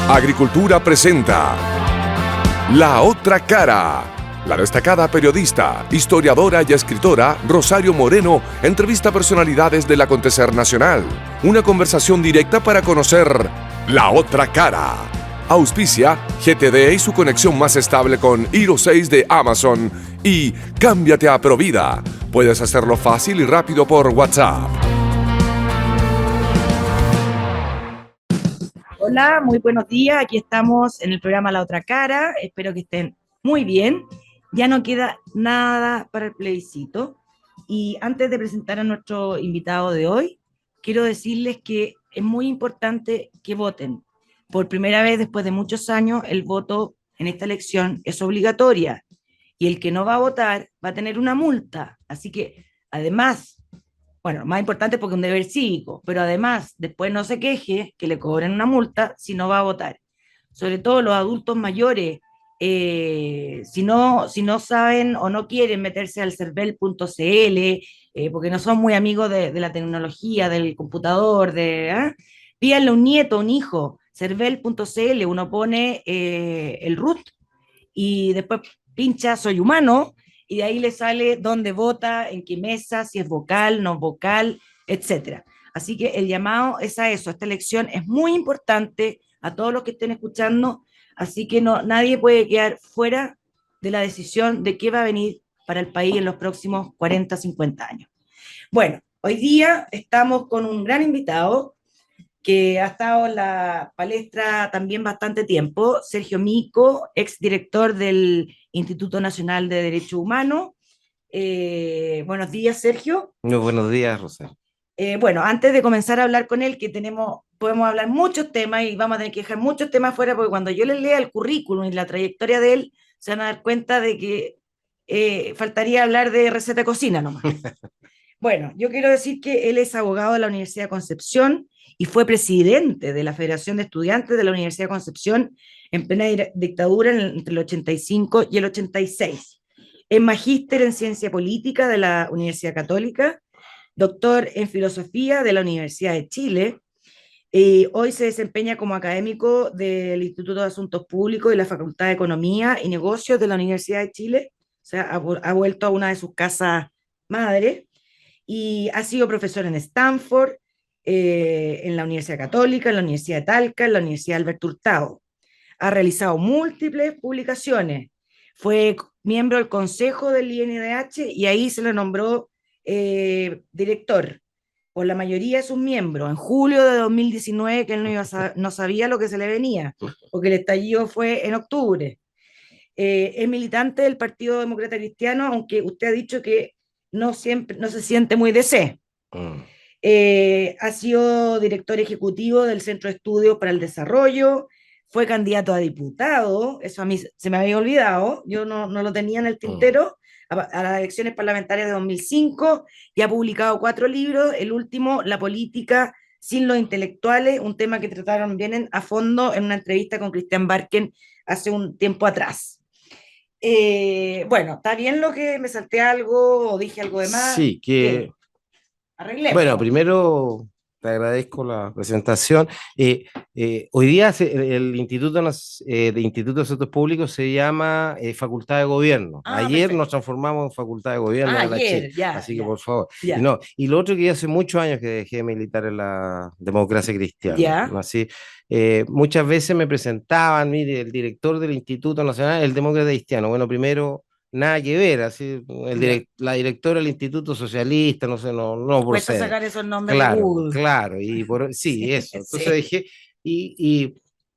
Agricultura presenta La Otra Cara. La destacada periodista, historiadora y escritora Rosario Moreno entrevista personalidades del acontecer nacional. Una conversación directa para conocer la otra cara. Auspicia GTD y su conexión más estable con Hero 6 de Amazon. Y cámbiate a Provida. Puedes hacerlo fácil y rápido por WhatsApp. Hola, muy buenos días. Aquí estamos en el programa La Otra Cara. Espero que estén muy bien. Ya no queda nada para el plebiscito. Y antes de presentar a nuestro invitado de hoy, quiero decirles que es muy importante que voten. Por primera vez después de muchos años, el voto en esta elección es obligatoria. Y el que no va a votar va a tener una multa. Así que, además, bueno, más importante porque es un deber cívico, pero además, después no se queje que le cobren una multa si no va a votar. Sobre todo los adultos mayores, si no saben o no quieren meterse al cervel.cl, porque no son muy amigos de la tecnología, del computador, pídanle a un nieto, un hijo, cervel.cl, uno pone el root y después pincha soy humano y de ahí le sale dónde vota, en qué mesa, si es vocal, no vocal, etcétera. Así que el llamado es a eso. Esta elección es muy importante a todos los que estén escuchando, así que no, nadie puede quedar fuera de la decisión de qué va a venir para el país en los próximos 40, 50 años. Bueno, hoy día estamos con un gran invitado que ha estado en la palestra también bastante tiempo, Sergio Mico, exdirector del Instituto Nacional de Derechos Humanos. Buenos días, Sergio. Muy buenos días, Rosa. Bueno, antes de comenzar a hablar con él, que podemos hablar muchos temas y vamos a tener que dejar muchos temas fuera, porque cuando yo les lea el currículum y la trayectoria de él, se van a dar cuenta de que faltaría hablar de receta de cocina nomás. Bueno, yo quiero decir que él es abogado de la Universidad de Concepción y fue presidente de la Federación de Estudiantes de la Universidad de Concepción en plena dictadura entre el 85 y el 86. Es magíster en Ciencia Política de la Universidad Católica, doctor en Filosofía de la Universidad de Chile, y hoy se desempeña como académico del Instituto de Asuntos Públicos y la Facultad de Economía y Negocios de la Universidad de Chile. O sea, ha vuelto a una de sus casas madres y ha sido profesor en Stanford, en la Universidad Católica, en la Universidad de Talca, en la Universidad Alberto Hurtado. Ha realizado múltiples publicaciones, fue miembro del consejo del INDH y ahí se le nombró director por la mayoría de sus miembros, en julio de 2019, que él no sabía lo que se le venía, porque el estallido fue en octubre. Es militante del Partido Demócrata Cristiano, aunque usted ha dicho que no se siente muy de C. Ha sido director ejecutivo del Centro de Estudios para el Desarrollo, fue candidato a diputado, eso a mí se me había olvidado, yo no lo tenía en el tintero, a las elecciones parlamentarias de 2005, y ha publicado 4 libros, el último, La política sin los intelectuales, un tema que trataron bien a fondo en una entrevista con Cristian Barken hace un tiempo atrás. Bueno, ¿está bien lo que me salté algo o dije algo de más? Sí, que... Arreglemos. Bueno, primero te agradezco la presentación. Hoy día el Instituto de Asuntos Públicos se llama Facultad de Gobierno. Ayer perfecto. Nos transformamos en Facultad de Gobierno de la Chile. Así que por favor. No, y lo otro que hace muchos años que dejé de militar en la democracia cristiana. ¿No? Así, muchas veces me presentaban, mire, el director del Instituto Nacional, el Demócrata Cristiano. Bueno, primero... Nada que ver, así la directora del Instituto Socialista, no sé, no Cuesta procede. sacar esos nombres Claro, de Google. claro, sí, eso. Entonces sí. dejé, y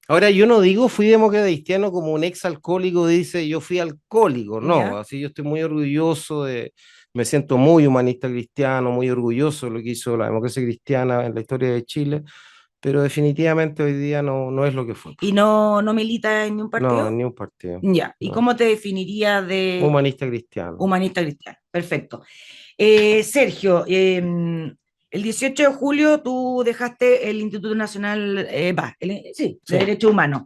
ahora yo no digo fui demócrata cristiano como un ex alcohólico dice yo fui alcohólico, no, así yo estoy muy orgulloso me siento muy humanista cristiano, muy orgulloso de lo que hizo la democracia cristiana en la historia de Chile, pero definitivamente hoy día no es lo que fue. ¿Y no milita en ningún partido? No, en ningún partido. Ya, ¿y cómo te definirías de...? Humanista cristiano. Humanista cristiano, perfecto. Sergio, el 18 de julio tú dejaste el Instituto Nacional, de Derechos Humanos.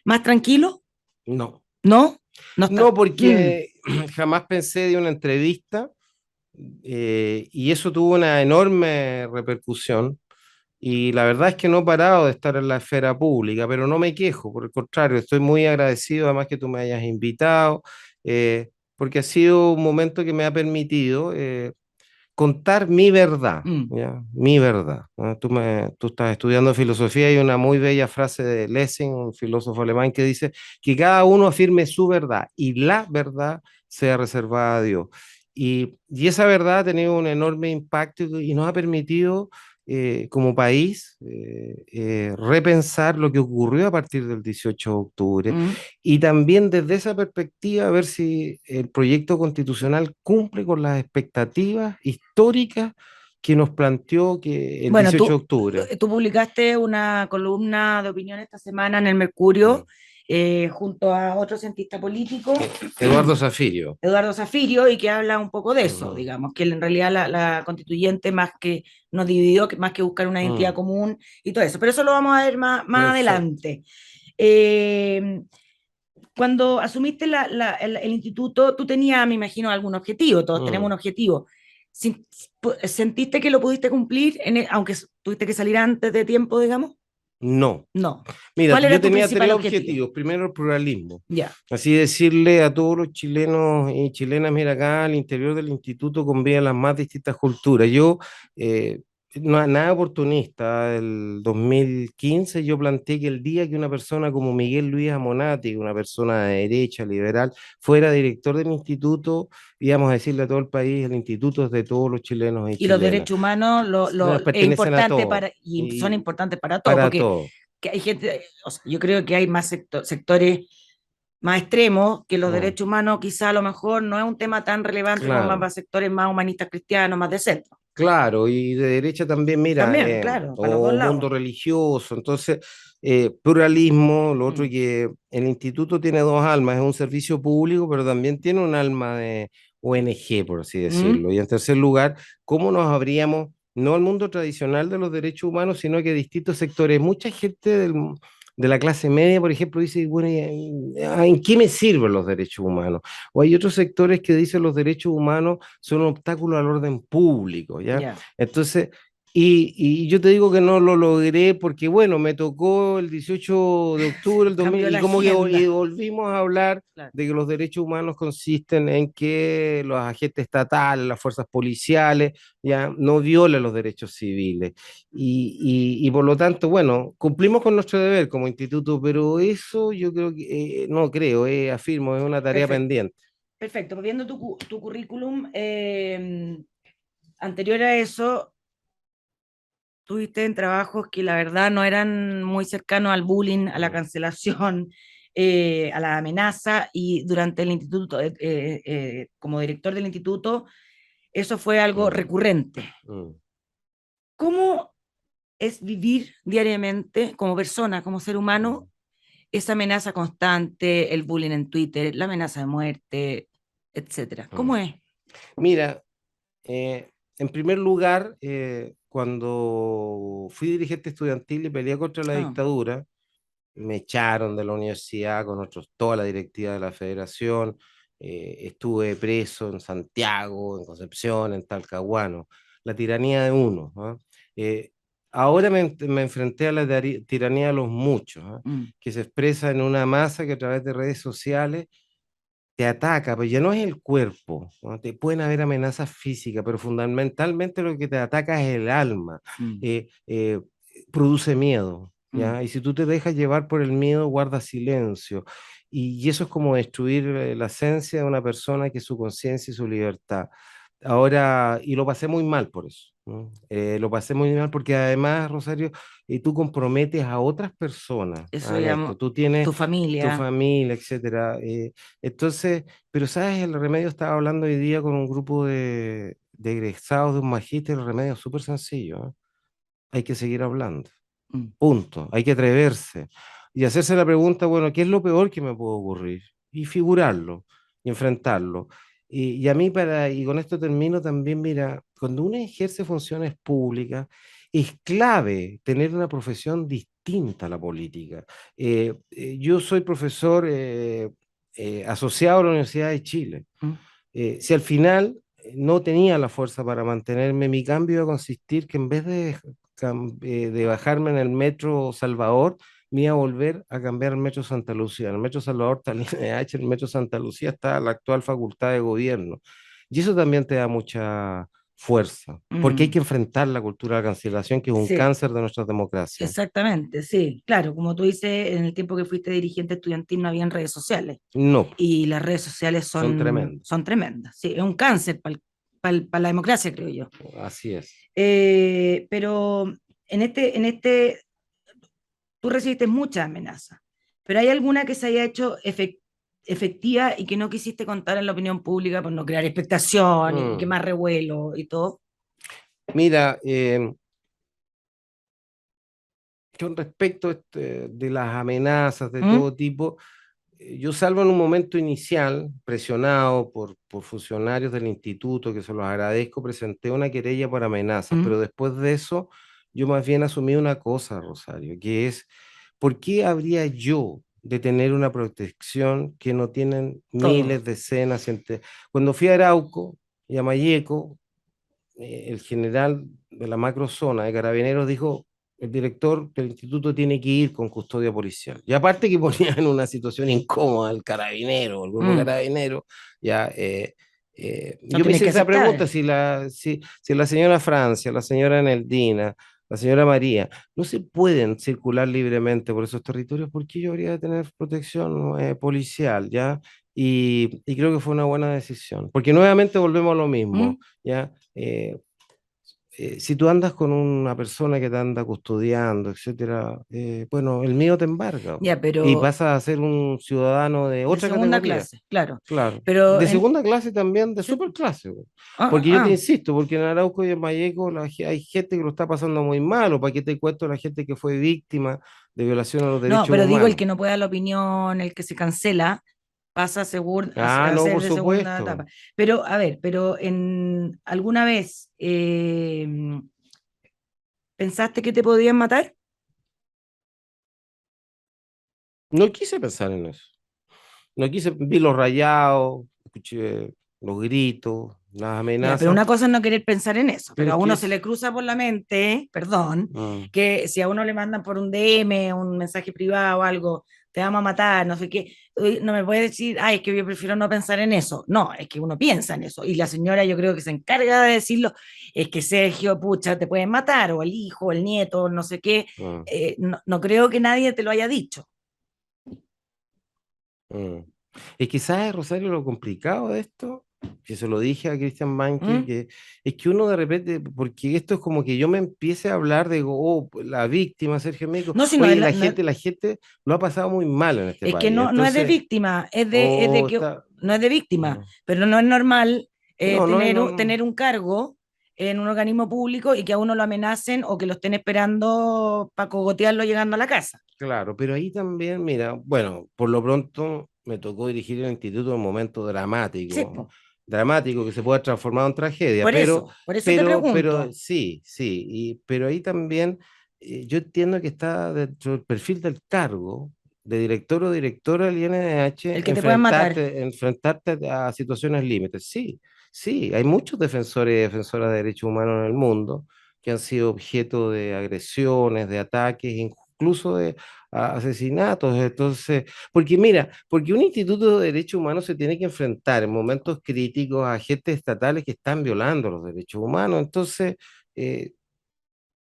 ¿Más tranquilo? No. ¿No? No, porque jamás pensé de una entrevista y eso tuvo una enorme repercusión Y la verdad es que no he parado de estar en la esfera pública, pero no me quejo, por el contrario, estoy muy agradecido además que tú me hayas invitado, porque ha sido un momento que me ha permitido contar mi verdad, ¿ya? Mi verdad, ¿no? Tú estás estudiando filosofía y hay una muy bella frase de Lessing, un filósofo alemán, que dice que cada uno afirme su verdad y la verdad sea reservada a Dios. Y esa verdad ha tenido un enorme impacto y nos ha permitido como país repensar lo que ocurrió a partir del 18 de octubre y también desde esa perspectiva ver si el proyecto constitucional cumple con las expectativas históricas que nos planteó que el 18 de octubre. Tú publicaste una columna de opinión esta semana en el Mercurio junto a otro cientista político, Eduardo Zafirio. Eduardo Zafirio, y que habla un poco de eso, digamos, que en realidad la constituyente más que nos dividió, más que buscar una identidad común y todo eso. Pero eso lo vamos a ver más adelante. Cuando asumiste el instituto, tú tenías, me imagino, algún objetivo, todos tenemos un objetivo. ¿Sentiste que lo pudiste cumplir, aunque tuviste que salir antes de tiempo, digamos? No. No. Mira, yo tenía tres objetivos. Primero, el pluralismo. Ya. Así decirle a todos los chilenos y chilenas, mira, acá al interior del instituto conviven las más distintas culturas. Yo, nada oportunista, el 2015 yo planteé que el día que una persona como Miguel Luis Amonati, una persona de derecha, liberal, fuera director del instituto, íbamos a decirle a todo el país, el instituto es de todos los chilenos y chilenas. Y los derechos humanos es importante son importantes para todos, porque todo. Que hay gente, o sea, yo creo que hay más sectores más extremos, que los derechos humanos quizá a lo mejor no es un tema tan relevante como más sectores más humanistas cristianos, más de centro. Claro, y de derecha también, mira, también, claro, o mundo religioso, entonces, pluralismo, lo otro que el instituto tiene dos almas, es un servicio público, pero también tiene un alma de ONG, por así decirlo. Y en tercer lugar, ¿cómo nos habríamos, no al mundo tradicional de los derechos humanos, sino que distintos sectores? Mucha gente de la clase media, por ejemplo, dice, bueno, ¿en qué me sirven los derechos humanos? O hay otros sectores que dicen los derechos humanos son un obstáculo al orden público, ¿ya? Yeah. Entonces, y yo te digo que no lo logré porque, bueno, me tocó el 18 de octubre del 2000 y como que volvimos a hablar de que los derechos humanos consisten en que los agentes estatales, las fuerzas policiales, ya no violan los derechos civiles. Y por lo tanto, bueno, cumplimos con nuestro deber como instituto, pero eso yo creo que, no creo, afirmo, es una tarea pendiente. Perfecto, pues viendo tu currículum, anterior a eso, estuviste en trabajos que la verdad no eran muy cercanos al bullying, a la cancelación, a la amenaza, y durante el instituto, como director del instituto, eso fue algo recurrente. ¿Cómo es vivir diariamente como persona, como ser humano, esa amenaza constante, el bullying en Twitter, la amenaza de muerte, etcétera? ¿Cómo es? Mira, en primer lugar, cuando fui dirigente estudiantil y peleé contra la dictadura, me echaron de la universidad con toda la directiva de la federación, estuve preso en Santiago, en Concepción, en Talcahuano, la tiranía de uno, ¿no? Ahora me enfrenté a la tiranía de los muchos, ¿no? Que se expresa en una masa que a través de redes sociales te ataca, pero ya no es el cuerpo, ¿no? Te pueden haber amenazas físicas, pero fundamentalmente lo que te ataca es el alma, produce miedo, ¿ya? Y si tú te dejas llevar por el miedo, guarda silencio, y eso es como destruir la esencia de una persona, que es su conciencia y su libertad. Ahora, y lo pasé muy mal por eso, ¿no? Lo pasé muy mal porque además, Rosario, tú comprometes a otras personas. Eso, digamos, tú tienes tu familia, etcétera. Entonces, pero sabes, el remedio, estaba hablando hoy día con un grupo de egresados de un magíster, el remedio es súper sencillo, ¿eh? Hay que seguir hablando, punto, hay que atreverse y hacerse la pregunta, bueno, ¿qué es lo peor que me puede ocurrir? Y figurarlo y enfrentarlo. Y a mí, y con esto termino también, mira, cuando uno ejerce funciones públicas, es clave tener una profesión distinta a la política. Yo soy profesor asociado a la Universidad de Chile. Si al final no tenía la fuerza para mantenerme, mi cambio iba a consistir que en vez de de bajarme en el metro Salvador, me iba a volver a cambiar el metro Santa Lucía. En el metro Salvador está la línea H, en el metro Santa Lucía está la actual facultad de gobierno. Y eso también te da mucha fuerza, porque hay que enfrentar la cultura de la cancelación, que es un cáncer de nuestra democracia. Exactamente, sí, claro, como tú dices, en el tiempo que fuiste dirigente estudiantil no habían redes sociales. No. Y las redes sociales son tremendas. Son tremendas, sí, es un cáncer para la democracia, creo yo. Así es. Pero tú recibiste muchas amenazas, pero ¿hay alguna que se haya hecho efectiva y que no quisiste contar en la opinión pública por no crear expectación y que más revuelo y todo? Mira, con respecto de las amenazas de todo tipo, yo salvo en un momento inicial, presionado por funcionarios del instituto, que se los agradezco, presenté una querella por amenazas, pero después de eso yo más bien asumí una cosa, Rosario, que es, ¿por qué habría yo de tener una protección que no tienen miles, decenas? Cuando fui a Arauco y a Mayeco, el general de la macrozona de Carabineros dijo: el director del instituto tiene que ir con custodia policial. Y aparte que ponía en una situación incómoda al carabinero, el grupo carabinero, ya... yo me hice esa pregunta, si la señora Francia, la señora Eneldina, la señora María, no se pueden circular libremente por esos territorios, ¿por qué yo habría de tener protección policial? ¿Ya? Y creo que fue una buena decisión, porque nuevamente volvemos a lo mismo, ¿ya? Si tú andas con una persona que te anda custodiando, etcétera, bueno, el mío te embarga, y pasas a ser un ciudadano de otra segunda categoría. Clase, claro. Pero de segunda clase también, de superclase. Porque yo te insisto, porque en Arauco y en Mayeco hay gente que lo está pasando muy mal, o para qué te cuento la gente que fue víctima de violación a los derechos humanos. No, pero digo, el que no puede dar la opinión, el que se cancela, pasa a ser por de supuesto. segunda etapa. Pero, a ver, ¿alguna vez pensaste que te podían matar? No quise pensar en eso. No quise, vi los rayados, escuché los gritos, las amenazas. Pero una cosa es no querer pensar en eso, pero a uno se le cruza por la mente, perdón, que si a uno le mandan por un DM, un mensaje privado o algo, te vamos a matar, no sé qué, no me puede decir, ay, es que yo prefiero no pensar en eso. No, es que uno piensa en eso. Y la señora, yo creo que se encarga de decirlo, es que Sergio, pucha, te pueden matar, o el hijo, o el nieto, no sé qué. No creo que nadie te lo haya dicho. Es que, ¿sabes, Rosario, lo complicado de esto? Que se lo dije a Christian Banqui, que es que uno de repente, porque esto es como que yo me empiece a hablar de la víctima, Sergio México. No, si oye, no, la gente lo ha pasado muy mal en este país. Es que no es de víctima, es de que no es de víctima, pero no es normal tener un cargo en un organismo público y que a uno lo amenacen o que lo estén esperando para cogotearlo llegando a la casa. Claro, pero ahí también, mira, bueno, por lo pronto me tocó dirigir el instituto en un momento dramático. Sí, dramático que se puede transformar en tragedia. Por eso te pregunto. Pero sí, pero ahí también yo entiendo que está dentro del perfil del cargo de director o directora del INDH el que te pueden matar. Enfrentarte a situaciones límites. Sí, hay muchos defensores y defensoras de derechos humanos en el mundo que han sido objeto de agresiones, de ataques, incluso de asesinatos. Entonces, porque un instituto de derechos humanos se tiene que enfrentar en momentos críticos a agentes estatales que están violando los derechos humanos. Entonces,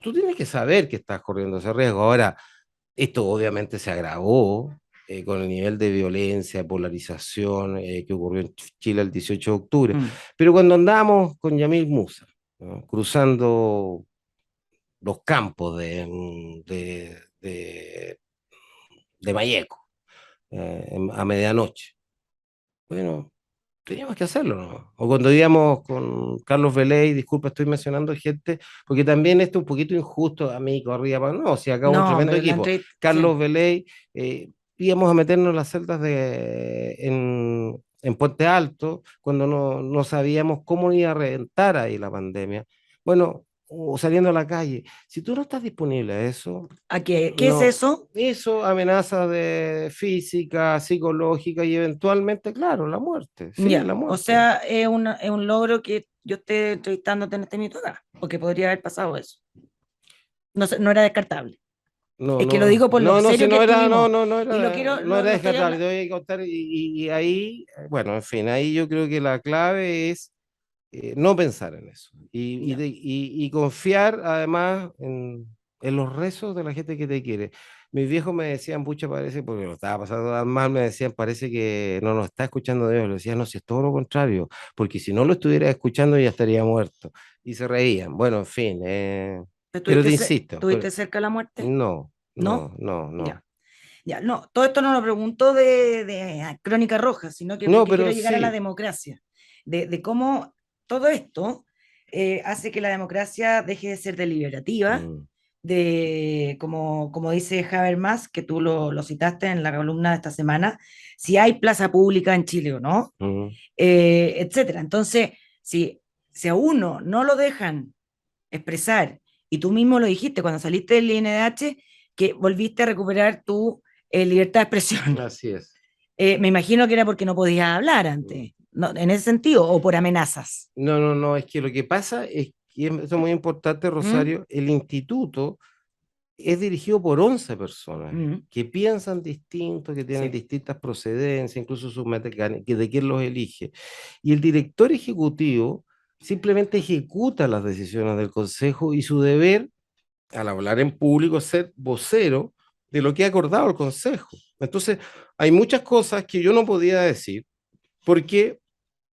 tú tienes que saber que estás corriendo ese riesgo. Ahora, esto obviamente se agravó con el nivel de violencia, polarización que ocurrió en Chile el 18 de octubre. Pero cuando andamos con Yamil Musa, ¿no?, cruzando los campos de Mayeco a medianoche, bueno, teníamos que hacerlo, ¿no? O cuando íbamos con Carlos Veley, disculpa, estoy mencionando gente, porque también esto es un poquito injusto, a mí corría, no, si acá un tremendo equipo. Carlos Veley, íbamos a meternos en las celdas en Puente Alto, cuando no sabíamos cómo iba a reventar ahí la pandemia. Bueno, o saliendo a la calle. Si tú no estás disponible a eso... ¿A qué? ¿Qué es eso? Eso, amenazas de física, psicológica y eventualmente, claro, la muerte. Sí, la muerte. O sea, es un logro que yo esté entrevistándote en este minuto acá, porque podría haber pasado eso. No era descartable. No, es que lo digo por lo serio que estuvimos. No era descartable, te voy a contar, y ahí, bueno, en fin, ahí yo creo que la clave es no pensar en eso y confiar además en los rezos de la gente que te quiere. Mis viejos me decían, pucha, parece, porque lo estaba pasando tan mal, me decían, parece que no nos está escuchando Dios. Le decía, no, si es todo lo contrario, porque si no lo estuviera escuchando ya estaría muerto. Y se reían. Bueno, en fin, pero te insisto. ¿Tuviste cerca de la muerte? No, ¿No? no. Ya, no, todo esto no lo pregunto de Crónica Roja, sino que porque quiero llegar a la democracia, de cómo todo esto hace que la democracia deje de ser deliberativa, como dice Habermas, que tú lo citaste en la columna de esta semana, si hay plaza pública en Chile o no, etcétera. Entonces, si a uno no lo dejan expresar, y tú mismo lo dijiste cuando saliste del INDH, que volviste a recuperar tu libertad de expresión. Así es. Me imagino que era porque no podías hablar antes, ¿no? En ese sentido, o por amenazas. No, es que lo que pasa es que esto es muy importante, Rosario, el instituto es dirigido por 11 personas que piensan distinto, que tienen distintas procedencias, incluso de quién los elige. Y el director ejecutivo simplemente ejecuta las decisiones del consejo y su deber, al hablar en público, es ser vocero de lo que ha acordado el consejo. Entonces, hay muchas cosas que yo no podía decir porque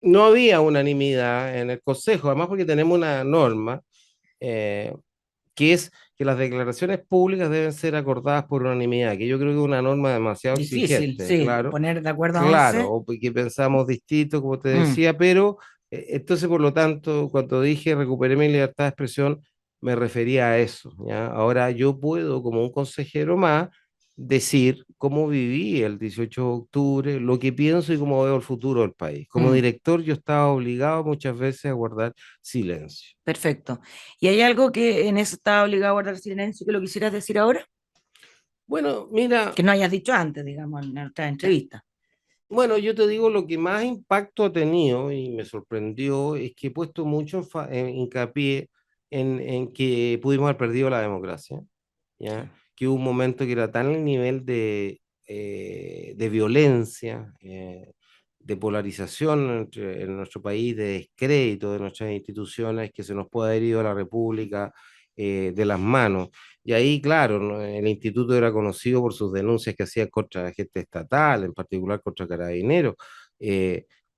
no había unanimidad en el consejo, además porque tenemos una norma que es que las declaraciones públicas deben ser acordadas por unanimidad, que yo creo que es una norma demasiado exigente, sí, claro. Poner de acuerdo a 11. Claro, o que pensamos distinto, como te decía, pero entonces, por lo tanto, cuando dije recuperé mi libertad de expresión, me refería a eso, ¿ya? Ahora yo puedo, como un consejero más, decir cómo viví el 18 de octubre, lo que pienso y cómo veo el futuro del país. Como director yo estaba obligado muchas veces a guardar silencio. Perfecto. ¿Y hay algo que en eso estaba obligado a guardar silencio que lo quisieras decir ahora? Bueno, mira... Que no hayas dicho antes, digamos, en nuestra entrevista. Bueno, yo te digo, lo que más impacto ha tenido y me sorprendió es que he puesto mucho hincapié en que pudimos haber perdido la democracia, ¿ya? Que hubo un momento que era tan el nivel de violencia, de polarización en nuestro país, de descrédito de nuestras instituciones, que se nos puede haber ido a la República de las manos. Y ahí, claro, ¿no? El instituto era conocido por sus denuncias que hacía contra la gente estatal, en particular contra Carabineros.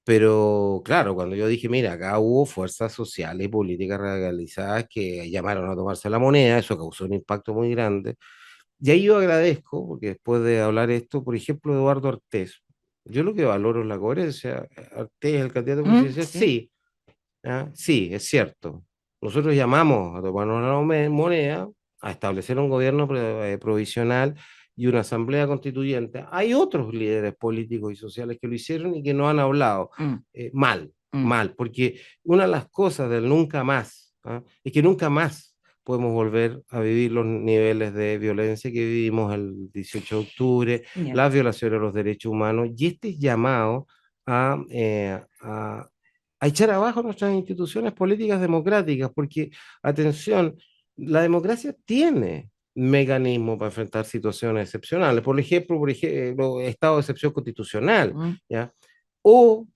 Pero claro, cuando yo dije, mira, acá hubo fuerzas sociales y políticas radicalizadas que llamaron a tomarse la moneda, eso causó un impacto muy grande. Y ahí yo agradezco, porque después de hablar esto, por ejemplo, Eduardo Artés, yo lo que valoro es la coherencia. Artés, el candidato presidencial, sí, sí, es cierto. Nosotros llamamos a tomarnos la moneda, a establecer un gobierno provisional y una asamblea constituyente. Hay otros líderes políticos y sociales que lo hicieron y que no han hablado. Mal, porque una de las cosas del nunca más es que nunca más podemos volver a vivir los niveles de violencia que vivimos el 18 de octubre, las violaciones a los derechos humanos, y este llamado a echar abajo nuestras instituciones políticas democráticas, porque, atención, la democracia tiene mecanismos para enfrentar situaciones excepcionales, por ejemplo, estado de excepción constitucional, ¿ya? O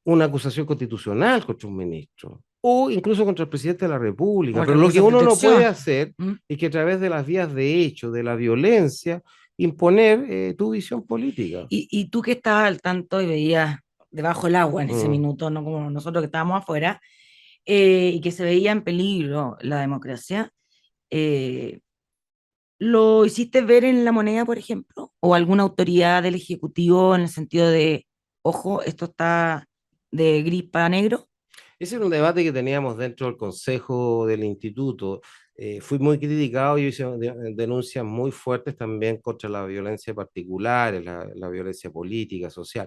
una acusación constitucional contra un ministro, o incluso contra el presidente de la República. Pero lo que uno no puede hacer es que a través de las vías de hecho, de la violencia, imponer tu visión política. Y tú que estabas al tanto y veías debajo del agua en ese minuto, no como nosotros que estábamos afuera, y que se veía en peligro la democracia, ¿lo hiciste ver en La Moneda, por ejemplo? ¿O alguna autoridad del Ejecutivo en el sentido de, ojo, esto está de gris para negro? Ese era un debate que teníamos dentro del Consejo del Instituto. Fui muy criticado y hice denuncias muy fuertes también contra la violencia particular, la violencia política, social.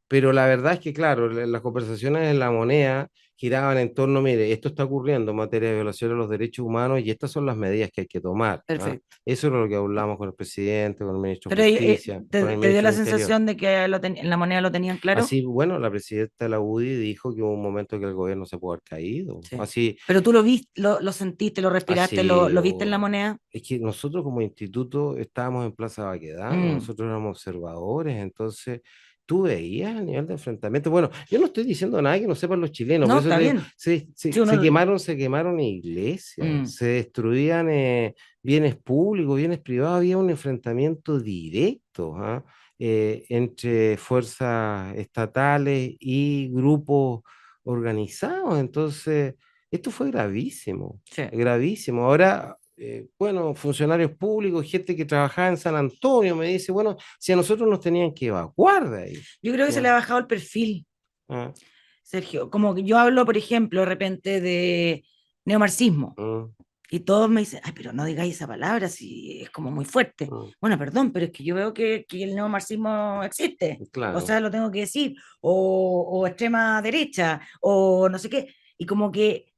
Pero la verdad es que, claro, las conversaciones en La Moneda giraban en torno, mire, esto está ocurriendo en materia de violación de los derechos humanos y estas son las medidas que hay que tomar. Perfecto. Eso es lo que hablamos con el presidente, con el ministro de Justicia. ¿te dio la sensación de que en La Moneda lo tenían claro? Así, bueno, la presidenta de la UDI dijo que hubo un momento que el gobierno se pudo haber caído. Sí. Así, pero tú lo viste, lo sentiste, lo respiraste, lo viste en La Moneda. Es que nosotros como instituto estábamos en Plaza Baquedano, nosotros éramos observadores, entonces tú veías el nivel de enfrentamiento. Bueno, yo no estoy diciendo nada que no sepan los chilenos, no, por eso está bien. se quemaron iglesias, se destruían bienes públicos, bienes privados, había un enfrentamiento directo entre fuerzas estatales y grupos organizados. Entonces, esto fue gravísimo, gravísimo. Ahora, bueno, funcionarios públicos, gente que trabajaba en San Antonio, me dice, bueno, si a nosotros nos tenían que evacuar de ahí. Yo creo que se le ha bajado el perfil, Sergio. Como que yo hablo, por ejemplo, de repente de neomarxismo. Y todos me dicen, ay, pero no digáis esa palabra, si es como muy fuerte. Bueno, perdón, pero es que yo veo que el neomarxismo existe. Claro. O sea, lo tengo que decir. O extrema derecha, o no sé qué. Y como que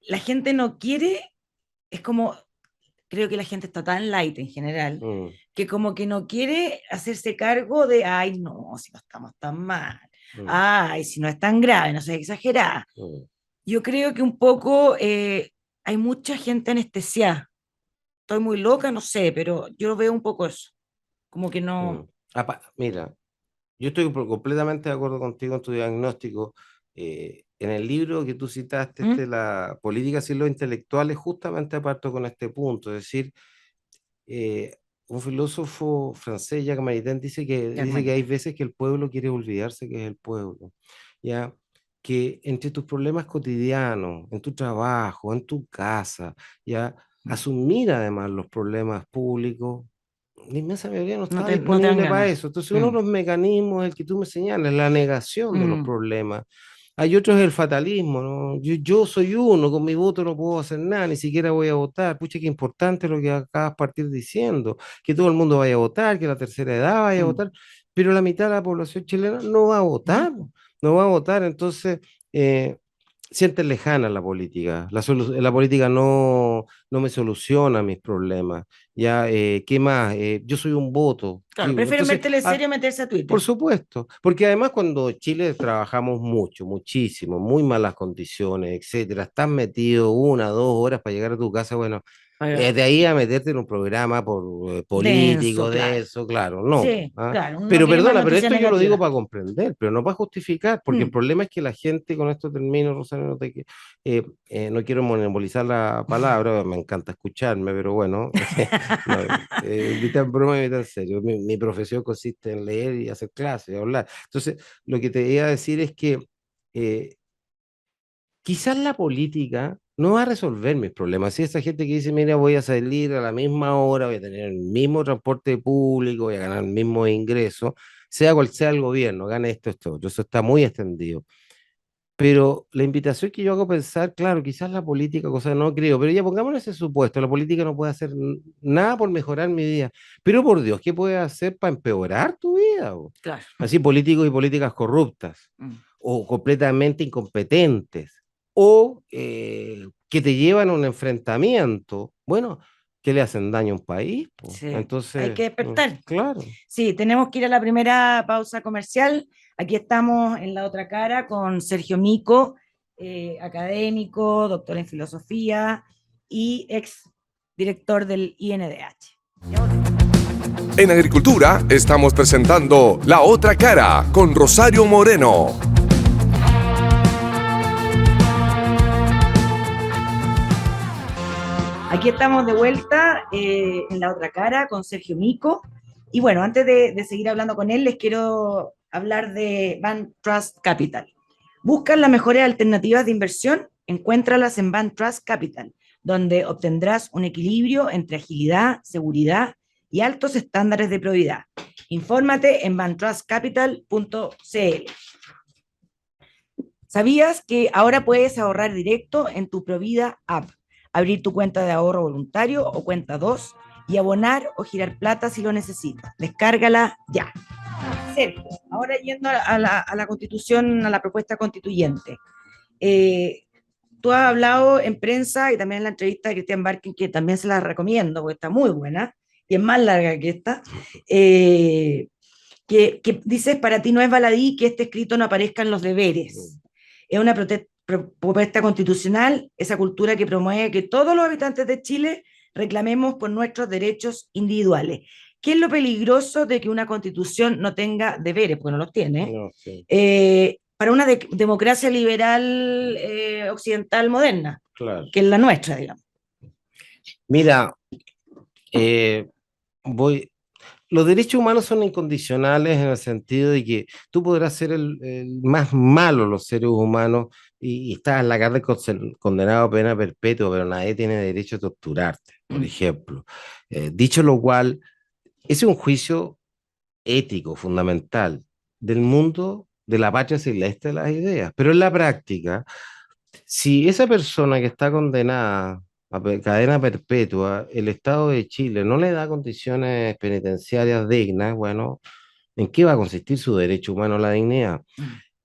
la gente no quiere, es como, creo que la gente está tan light en general, que como que no quiere hacerse cargo de, ay, no, si no estamos tan mal. Ay, si no es tan grave, no seas exagerada. Yo creo que un poco... hay mucha gente anestesiada. Estoy muy loca, no sé, pero yo veo un poco eso. Como que no... Mira, yo estoy completamente de acuerdo contigo en tu diagnóstico. En el libro que tú citaste, La política sin los intelectuales, justamente aparto con este punto. Es decir, un filósofo francés, Jacques Maritain, dice que hay veces que el pueblo quiere olvidarse que es el pueblo. ¿Ya? Que entre tus problemas cotidianos, en tu trabajo, en tu casa, ya asumir además los problemas públicos, la inmensa mayoría no está disponible para eso. Entonces uno de los mecanismos, el que tú me señalas, la negación de los problemas. Hay otros el fatalismo, ¿no? Yo soy uno, con mi voto no puedo hacer nada, ni siquiera voy a votar. Pucha, qué importante lo que acabas de partir diciendo, que todo el mundo vaya a votar, que la tercera edad vaya a votar, pero la mitad de la población chilena no va a votar. No va a votar, entonces sientes lejana la política. La política no me soluciona mis problemas. Ya, ¿qué más? Yo soy un voto. Claro, prefiero meterle en serio meterse a Twitter. Por supuesto, porque además cuando Chile trabajamos mucho, muchísimo, muy malas condiciones, etcétera, estás metido 1, 2 horas para llegar a tu casa, bueno. De ahí a meterte en un programa político, denso, claro, no. Sí, claro, pero perdona, pero esto negativa. Yo lo digo para comprender, pero no para justificar, porque el problema es que la gente, con esto termino, Rosario, no quiero monopolizar la palabra, me encanta escucharme, pero bueno, mitad en broma y mitad en serio. Mi profesión consiste en leer y hacer clases, hablar. Entonces, lo que te iba a decir es que quizás la política no va a resolver mis problemas. Si esa gente que dice, mira, voy a salir a la misma hora, voy a tener el mismo transporte público, voy a ganar el mismo ingreso, sea cual sea el gobierno, gane esto, otro, eso está muy extendido. Pero la invitación que yo hago a pensar, claro, quizás la política, cosa no creo, pero ya pongamos ese supuesto, la política no puede hacer nada por mejorar mi vida, pero por Dios, ¿qué puede hacer para empeorar tu vida? Claro. Así políticos y políticas corruptas, o completamente incompetentes, o que te llevan a un enfrentamiento, bueno, que le hacen daño a un país. Sí. Entonces, hay que despertar. Claro. Sí, tenemos que ir a la primera pausa comercial. Aquí estamos en La Otra Cara con Sergio Mico, académico, doctor en filosofía y ex director del INDH. En Agricultura estamos presentando La Otra Cara con Rosario Moreno. Aquí estamos de vuelta en La Otra Cara con Sergio Mico. Y bueno, antes de seguir hablando con él, les quiero hablar de Van Trust Capital. ¿Buscas las mejores alternativas de inversión? Encuéntralas en Van Trust Capital, donde obtendrás un equilibrio entre agilidad, seguridad y altos estándares de probidad. Infórmate en vantrustcapital.cl. ¿Sabías que ahora puedes ahorrar directo en tu Provida app? Abrir tu cuenta de ahorro voluntario o cuenta 2 y abonar o girar plata si lo necesitas. Descárgala ya. Sergio, ahora ahora yendo a la Constitución, a la propuesta constituyente. Tú has hablado en prensa y también en la entrevista de Cristian Barkin, que también se la recomiendo, porque está muy buena y es más larga que esta, que dices, para ti no es baladí que este escrito no aparezca en los deberes. Es una propuesta constitucional, esa cultura que promueve que todos los habitantes de Chile reclamemos por nuestros derechos individuales. ¿Qué es lo peligroso de que una constitución no tenga deberes? Porque no los tiene. No, sí. Para una democracia liberal occidental moderna, claro, que es la nuestra, digamos. Mira, los derechos humanos son incondicionales en el sentido de que tú podrás ser el más malo de los seres humanos y estás en la cárcel condenado a pena perpetua, pero nadie tiene derecho a torturarte, por ejemplo. Dicho lo cual, ese es un juicio ético fundamental del mundo de la patria celeste de las ideas, pero en la práctica, si esa persona que está condenada a cadena perpetua, el Estado de Chile no le da condiciones penitenciarias dignas, bueno, ¿en qué va a consistir su derecho humano a la dignidad?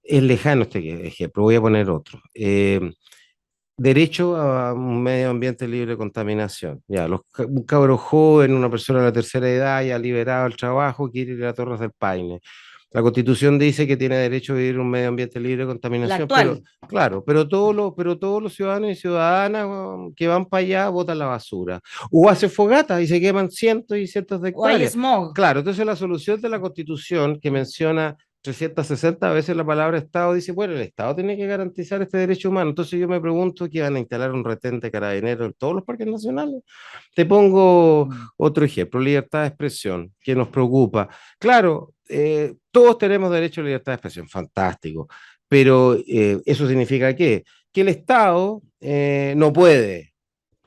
Es lejano este ejemplo, voy a poner otro. Derecho a un medio ambiente libre de contaminación. Ya, un cabro joven, una persona de la tercera edad, ya liberado del trabajo, quiere ir a Torres del Paine. La Constitución dice que tiene derecho a vivir en un medio ambiente libre de contaminación, pero claro, pero todos los ciudadanos y ciudadanas que van para allá botan la basura. O hacen fogatas y se queman cientos y cientos de hectáreas. O hay smog. Claro, entonces la solución de la Constitución, que menciona 360 veces la palabra Estado, dice, bueno, el Estado tiene que garantizar este derecho humano. Entonces yo me pregunto que van a instalar un retén de carabineros en todos los parques nacionales. Te pongo otro ejemplo, libertad de expresión, que nos preocupa. Claro, todos tenemos derecho a libertad de expresión, fantástico, pero eso significa ¿qué? Que el Estado no puede,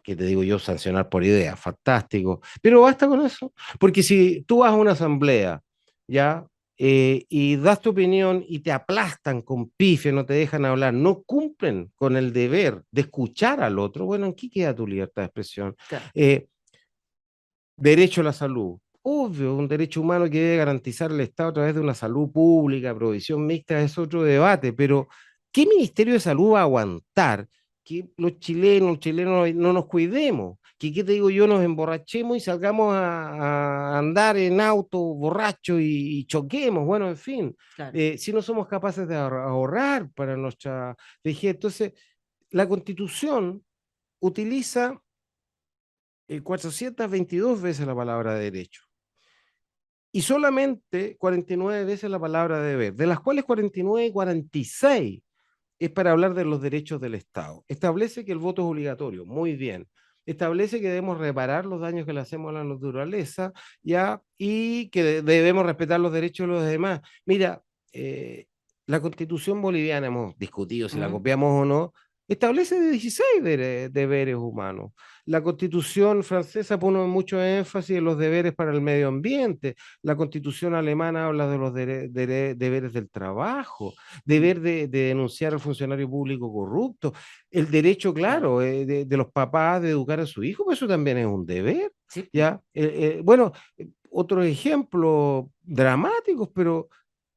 que te digo yo, sancionar por idea, fantástico, pero basta con eso, porque si tú vas a una asamblea, ya, y das tu opinión y te aplastan con pifia, no te dejan hablar, no cumplen con el deber de escuchar al otro, bueno, ¿en qué queda tu libertad de expresión? Claro. Derecho a la salud. Obvio, un derecho humano que debe garantizar el Estado a través de una salud pública, provisión mixta, es otro debate, pero ¿qué Ministerio de Salud va a aguantar que los chilenos no nos cuidemos? Que, ¿qué te digo yo? Nos emborrachemos y salgamos a andar en auto borracho y choquemos, bueno, en fin, claro. Si no somos capaces de ahorrar para nuestra vejez. Entonces, la Constitución utiliza 422 veces la palabra derecho y solamente 49 veces la palabra deber, de las cuales 49 y 46 es para hablar de los derechos del Estado. Establece que el voto es obligatorio, muy bien. Establece que debemos reparar los daños que le hacemos a la naturaleza, ¿ya? Y que debemos respetar los derechos de los demás. Mira, la Constitución boliviana, hemos discutido si la copiamos o no, establece 16 deberes humanos. La Constitución francesa pone mucho énfasis en los deberes para el medio ambiente. La Constitución alemana habla de los deberes del trabajo, deber de denunciar al funcionario público corrupto, el derecho, claro, de los papás de educar a su hijo, pues eso también es un deber. Sí. ¿Ya? Bueno, otros ejemplos dramáticos, pero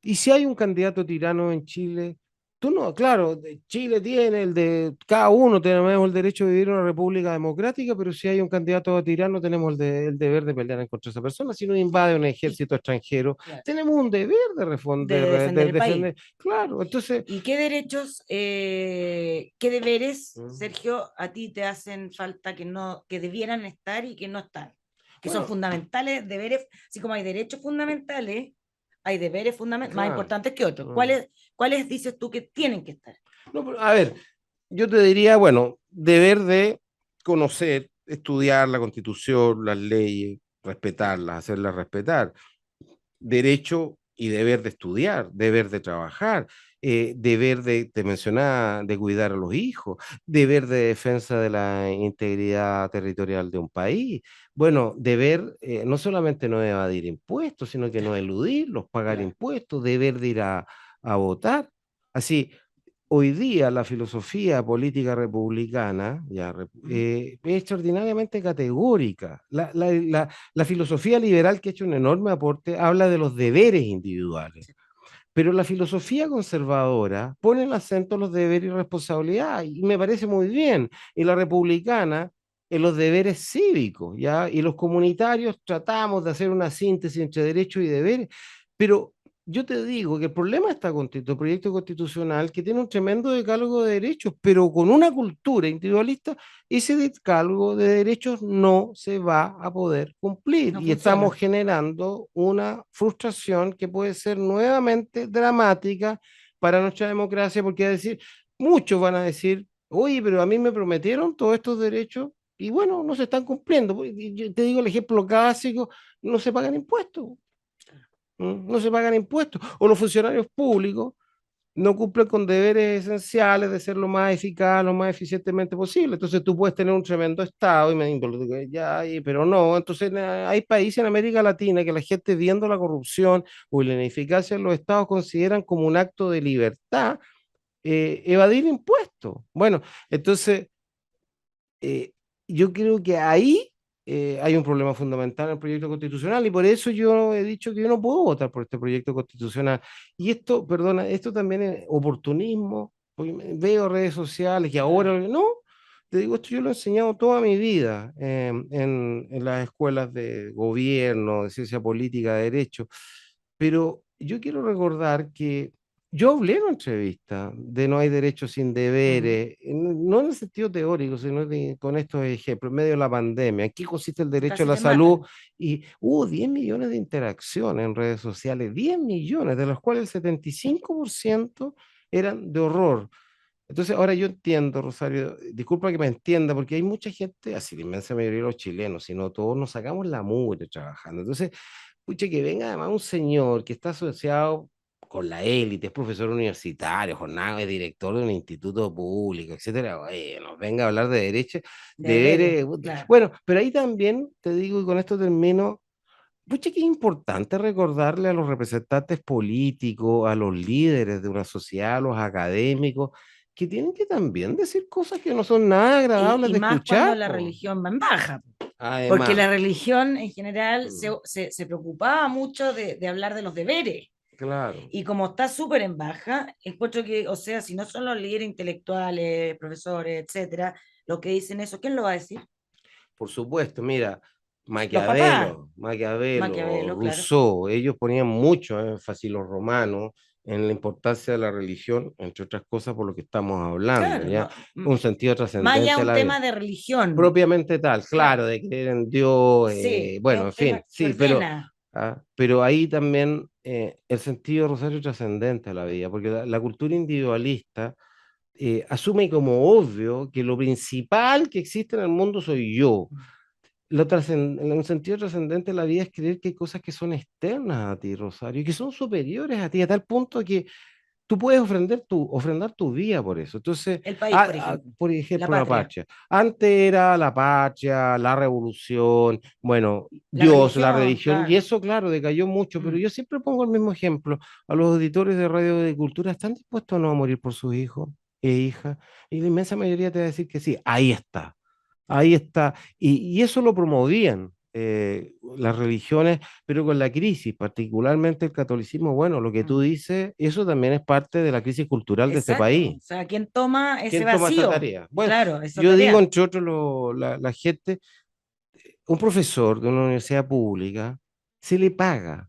¿y si hay un candidato tirano en Chile? Tú no, claro, Chile tiene cada uno tenemos el derecho de vivir en una república democrática, pero si hay un candidato a tirano, tenemos el deber de pelear en contra de esa persona. Si nos invade un ejército extranjero, claro, tenemos un deber de defender el país. Claro, entonces. ¿Y qué derechos, qué deberes, Sergio, a ti te hacen falta que debieran estar y que no están? Que son fundamentales, deberes, así como hay derechos fundamentales, hay deberes fundamentales, claro, más importantes que otros. ¿Cuáles dices tú que tienen que estar? No, pero, a ver, yo te diría, bueno, deber de conocer, estudiar la Constitución, las leyes, respetarlas, hacerlas respetar. Derecho y deber de estudiar, deber de trabajar, deber te mencionaba, de cuidar a los hijos, deber de defensa de la integridad territorial de un país. Bueno, deber no solamente no evadir impuestos, sino que no eludirlos, pagar impuestos, deber de ir a votar. Así, hoy día la filosofía política republicana es extraordinariamente categórica. La filosofía liberal, que ha hecho un enorme aporte, habla de los deberes individuales. Pero la filosofía conservadora pone el acento en los deberes y responsabilidad, y me parece muy bien. Y la republicana en los deberes cívicos, ¿ya? Y los comunitarios tratamos de hacer una síntesis entre derechos y deberes, pero yo te digo que el problema de este proyecto constitucional que tiene un tremendo decálogo de derechos, pero con una cultura individualista, ese decálogo de derechos no se va a poder cumplir. No y funciona. Estamos generando una frustración que puede ser nuevamente dramática para nuestra democracia, porque muchos van a decir, oye, pero a mí me prometieron todos estos derechos y bueno, no se están cumpliendo. Yo te digo el ejemplo clásico, no se pagan impuestos. No se pagan impuestos, o los funcionarios públicos no cumplen con deberes esenciales de ser lo más eficaz, lo más eficientemente posible. Entonces tú puedes tener un tremendo Estado, pero no. Entonces hay países en América Latina que la gente viendo la corrupción o la ineficacia en los Estados consideran como un acto de libertad evadir impuestos. Bueno, entonces yo creo que ahí hay un problema fundamental en el proyecto constitucional y por eso yo he dicho que yo no puedo votar por este proyecto constitucional. Y esto, perdona, esto también es oportunismo, porque veo redes sociales y ahora, no, te digo, esto yo lo he enseñado toda mi vida en las escuelas de gobierno, de ciencia política, de derecho, pero yo quiero recordar que yo hablé en una entrevista de no hay derechos sin deberes, no en el sentido teórico, sino con estos ejemplos, en medio de la pandemia. ¿En qué consiste el derecho a la salud? Y hubo 10 millones de interacciones en redes sociales, 10 millones, de los cuales el 75% eran de horror. Entonces, ahora yo entiendo, Rosario, disculpa que me entienda, porque hay mucha gente, así la inmensa mayoría de los chilenos, sino todos nos sacamos la mugre trabajando. Entonces, pucha, que venga además un señor que está asociado con la élite, es profesor universitario, jornada, es director de un instituto público, etcétera, oye, nos venga a hablar de derechos, deberes, claro. Bueno, pero ahí también te digo, y con esto termino, pucha, que es importante recordarle a los representantes políticos, a los líderes de una sociedad, a los académicos, que tienen que también decir cosas que no son nada agradables y de más escuchar. Cuando la religión va en baja. Además, porque la religión en general se preocupaba mucho de hablar de los deberes. Claro. Y como está súper en baja, encuentro que, o sea, si no son los líderes intelectuales, profesores, etcétera, los que dicen eso, ¿quién lo va a decir? Por supuesto, mira, Maquiavelo, Rousseau, claro. Ellos ponían mucho énfasis, los romanos, en la importancia de la religión, entre otras cosas por lo que estamos hablando, claro, ¿ya? Un sentido trascendente. Más allá un tema de religión. Propiamente tal, claro, de creer en Dios, sí, bueno, en fin, sí, pero ahí también el sentido, Rosario, trascendente a la vida, porque la cultura individualista asume como obvio que lo principal que existe en el mundo soy yo. En un sentido trascendente de la vida es creer que hay cosas que son externas a ti, Rosario, y que son superiores a ti, a tal punto que tú puedes ofrendar tu vida por eso. Entonces, el país, por ejemplo, la patria. Antes era la patria, la revolución, bueno, Dios, la religión, claro. Y eso, claro, decayó mucho, pero yo siempre pongo el mismo ejemplo. A los auditores de Radio de Cultura, ¿están dispuestos a no morir por sus hijos e hijas? Y la inmensa mayoría te va a decir que sí, ahí está. Ahí está. Y eso lo promovían las religiones, pero con la crisis, particularmente el catolicismo, bueno, lo que tú dices, eso también es parte de la crisis cultural. Exacto. De este país. O sea, ¿quién toma ese vacío? ¿Quién toma esa tarea? Bueno, claro, yo digo, entre otros, la gente, un profesor de una universidad pública, se le paga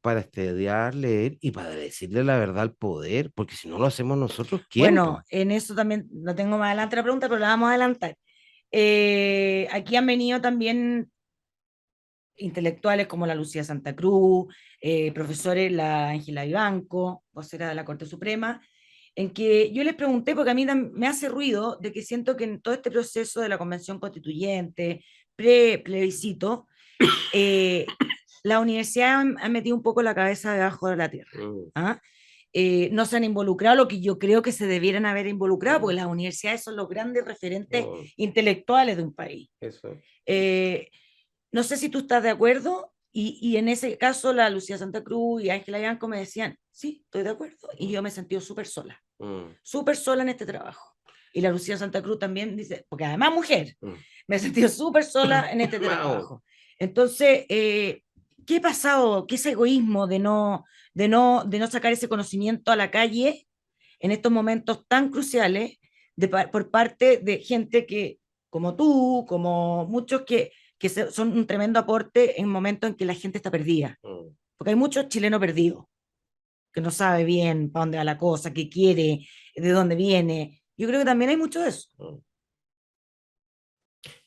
para estudiar, leer y para decirle la verdad al poder, porque si no lo hacemos nosotros, ¿quién? Bueno, en eso también lo tengo más adelante la pregunta, pero la vamos a adelantar. Aquí han venido también intelectuales como la Lucía Santa Cruz, profesores, la Ángela Vivanco, vocera de la Corte Suprema, en que yo les pregunté, porque a mí me hace ruido de que siento que en todo este proceso de la Convención Constituyente, plebiscito, la universidad ha metido un poco la cabeza debajo de la tierra. ¿Ah? No se han involucrado lo que yo creo que se debieran haber involucrado, porque las universidades son los grandes referentes intelectuales de un país. Eso. No sé si tú estás de acuerdo, y en ese caso la Lucía Santa Cruz y Ángela Bianco me decían, sí, estoy de acuerdo, y yo me sentí súper sola en este trabajo. Y la Lucía Santa Cruz también dice, porque además mujer, me he sentido súper sola en este trabajo. Entonces, ¿qué qué ha pasado? ¿Qué es egoísmo de no sacar ese conocimiento a la calle en estos momentos tan cruciales por parte de gente que, como tú, como muchos son un tremendo aporte en momentos en que la gente está perdida? Porque hay muchos chilenos perdidos, que no sabe bien para dónde va la cosa, qué quiere, de dónde viene. Yo creo que también hay mucho de eso.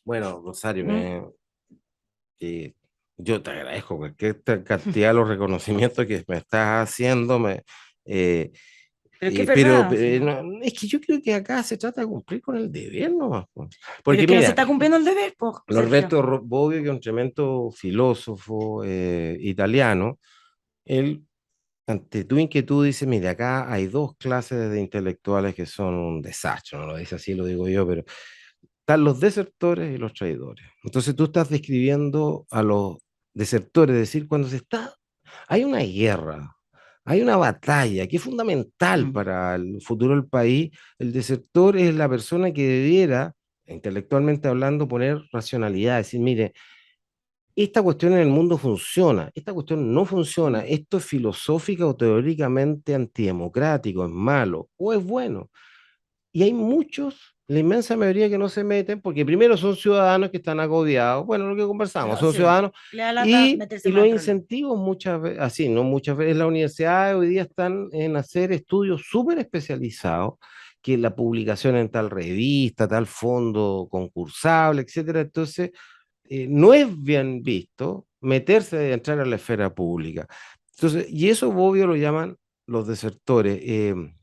Bueno, Rosario, yo te agradezco cualquier cantidad de los reconocimientos que me estás haciendo. Pero es que es verdad. Es que yo creo que acá se trata de cumplir con el deber nomás. Porque pero es que mira, no se está cumpliendo el deber, pues. Norberto Bobbio, que es un tremendo filósofo italiano, él, ante tu inquietud, dice, mire, acá hay dos clases de intelectuales que son un desastre, no lo dice así, lo digo yo, pero están los desertores y los traidores. Entonces tú estás describiendo a los desertores, es decir, cuando hay una guerra, hay una batalla que es fundamental para el futuro del país, el desertor es la persona que debiera, intelectualmente hablando, poner racionalidad, decir, mire, esta cuestión en el mundo funciona, esta cuestión no funciona, esto es filosófica o teóricamente antidemocrático, es malo o es bueno. Y hay muchos, la inmensa mayoría que no se meten, porque primero son ciudadanos que están agobiados, bueno, lo que conversamos, son ciudadanos, y los incentivos muchas veces, así, no muchas veces, las universidades hoy día están en hacer estudios súper especializados, que la publicación en tal revista, tal fondo concursable, etcétera, entonces no es bien visto meterse, entrar a la esfera pública. Entonces, y eso Bobbio lo llaman los desertores,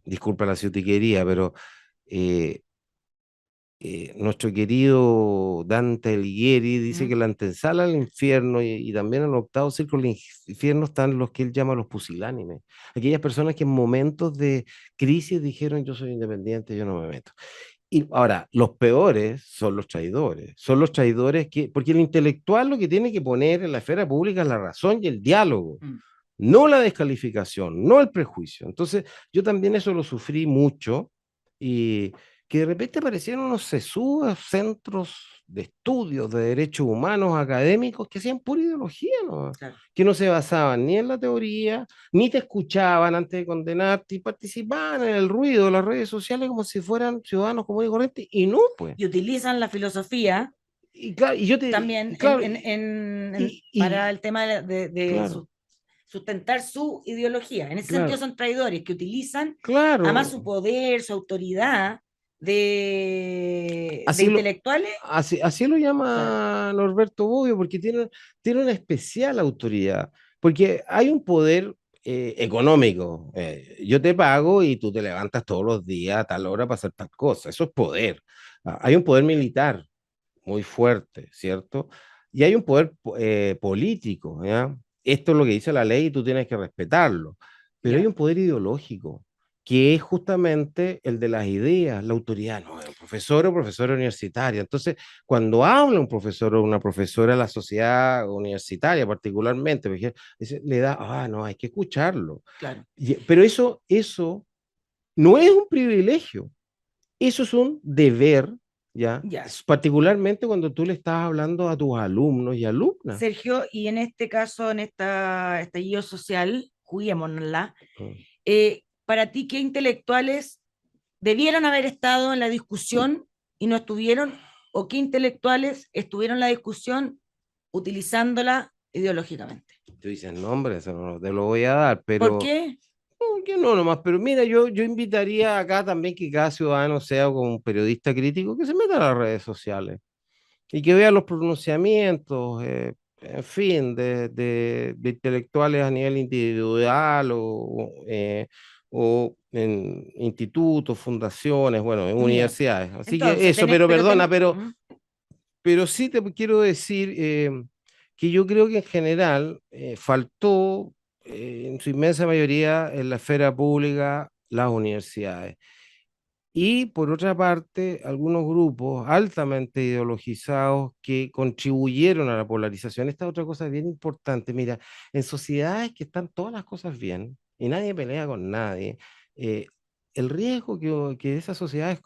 disculpa la ciutiquería, pero eh, nuestro querido Dante Alighieri dice que la antesala al infierno y también en el octavo círculo del infierno están los que él llama los pusilánimes, aquellas personas que en momentos de crisis dijeron yo soy independiente, yo no me meto. Y ahora, los peores son los traidores porque el intelectual lo que tiene que poner en la esfera pública es la razón y el diálogo, no la descalificación, no el prejuicio. Entonces, yo también eso lo sufrí mucho y que de repente aparecieron unos sesudos centros de estudios de derechos humanos académicos que hacían pura ideología, ¿no? Claro. Que no se basaban ni en la teoría, ni te escuchaban antes de condenarte y participaban en el ruido de las redes sociales como si fueran ciudadanos comunes y corrientes, y no, pues. Y utilizan la filosofía y claro, y yo también claro, para el tema de sustentar su ideología. En ese sentido son traidores que utilizan además su poder, su autoridad de intelectuales. Así lo llama Norberto Bobbio, porque tiene una especial autoridad, porque hay un poder económico. Yo te pago y tú te levantas todos los días a tal hora para hacer tal cosa. Eso es poder. Hay un poder militar muy fuerte, ¿cierto? Y hay un poder político, ¿ya? Esto es lo que dice la ley y tú tienes que respetarlo. Pero hay un poder ideológico, que es justamente el de las ideas, la autoridad, no, un profesor o profesora universitaria. Entonces, cuando habla un profesor o una profesora a la sociedad universitaria particularmente, le da, no, hay que escucharlo. Claro. Pero eso no es un privilegio, eso es un deber. ¿Ya? Particularmente cuando tú le estás hablando a tus alumnos y alumnas. Sergio, y en este caso, en esta estallido social, juguémonosla, para ti, ¿qué intelectuales debieron haber estado en la discusión y no estuvieron? ¿O qué intelectuales estuvieron en la discusión utilizándola ideológicamente? Tú dices nombre, eso no te lo voy a dar, pero... ¿Por qué? Que no, nomás, pero mira, yo invitaría acá también que cada ciudadano sea como un periodista crítico que se meta a las redes sociales y que vea los pronunciamientos, en fin, de intelectuales a nivel individual o en institutos, fundaciones, bueno, en universidades. Así entonces, que eso, pero perdona, pero sí te quiero decir que yo creo que en general faltó en su inmensa mayoría en la esfera pública las universidades. Y por otra parte, algunos grupos altamente ideologizados que contribuyeron a la polarización. Esta otra cosa bien importante, mira, en sociedades que están todas las cosas bien y nadie pelea con nadie, el riesgo que esas sociedades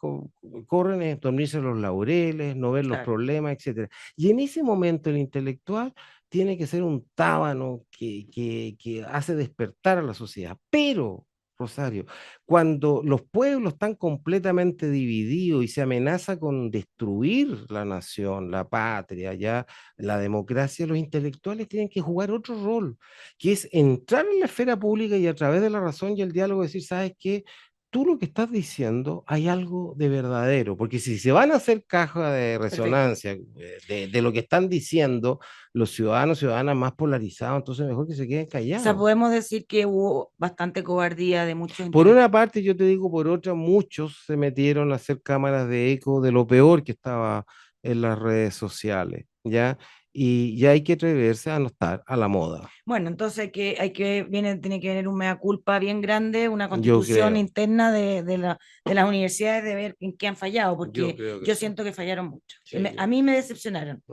corren es dormirse los laureles, no ver los problemas, etc. Y en ese momento el intelectual tiene que ser un tábano que hace despertar a la sociedad. Pero, Rosario, cuando los pueblos están completamente divididos y se amenaza con destruir la nación, la patria, ya la democracia, los intelectuales tienen que jugar otro rol, que es entrar en la esfera pública y a través de la razón y el diálogo decir, ¿sabes qué? Tú lo que estás diciendo hay algo de verdadero, porque si se van a hacer caja de resonancia de lo que están diciendo los ciudadanos, ciudadanas más polarizados, entonces mejor que se queden callados. O sea, podemos decir que hubo bastante cobardía de muchos. Por una parte, yo te digo, por otra, muchos se metieron a hacer cámaras de eco de lo peor que estaba en las redes sociales, ¿ya? Y ya hay que atreverse a no estar a la moda. Bueno, entonces tiene que venir un mea culpa bien grande, una constitución interna de las universidades de ver en qué han fallado, porque yo siento que fallaron mucho. Sí, a mí me decepcionaron.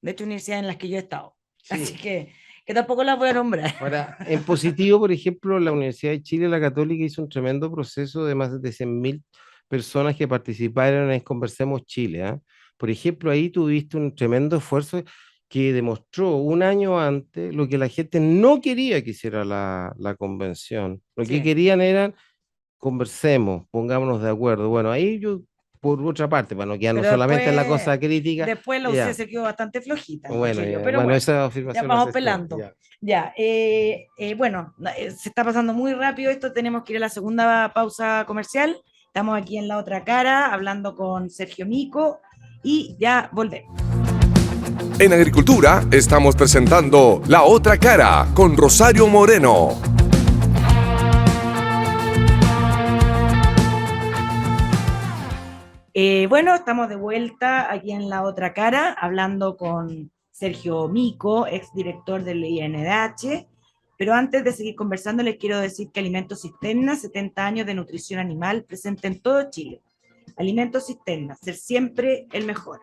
De hecho, universidades en las que yo he estado. Sí. Así que tampoco las voy a nombrar. Ahora, en positivo, por ejemplo, la Universidad de Chile, la Católica, hizo un tremendo proceso de más de 100.000 personas que participaron en Conversemos Chile, ¿eh? Por ejemplo, ahí tuviste un tremendo esfuerzo que demostró un año antes lo que la gente no quería que hiciera la convención. Lo que querían era conversemos, pongámonos de acuerdo. Bueno, ahí yo, por otra parte, para no quedarnos solamente en la cosa crítica. Después la UCE se quedó bastante flojita. Bueno, pero bueno, esa afirmación ya vamos pelando. Bueno, se está pasando muy rápido esto, tenemos que ir a la segunda pausa comercial. Estamos aquí en La Otra Cara, hablando con Sergio Mico, y ya volvemos. En Agricultura estamos presentando La Otra Cara con Rosario Moreno. Bueno, estamos de vuelta aquí en La Otra Cara, hablando con Sergio Mico, exdirector del INDH. Pero antes de seguir conversando, les quiero decir que Alimentos Cisterna, 70 años de nutrición animal, presente en todo Chile. Alimentos Cisterna, ser siempre el mejor.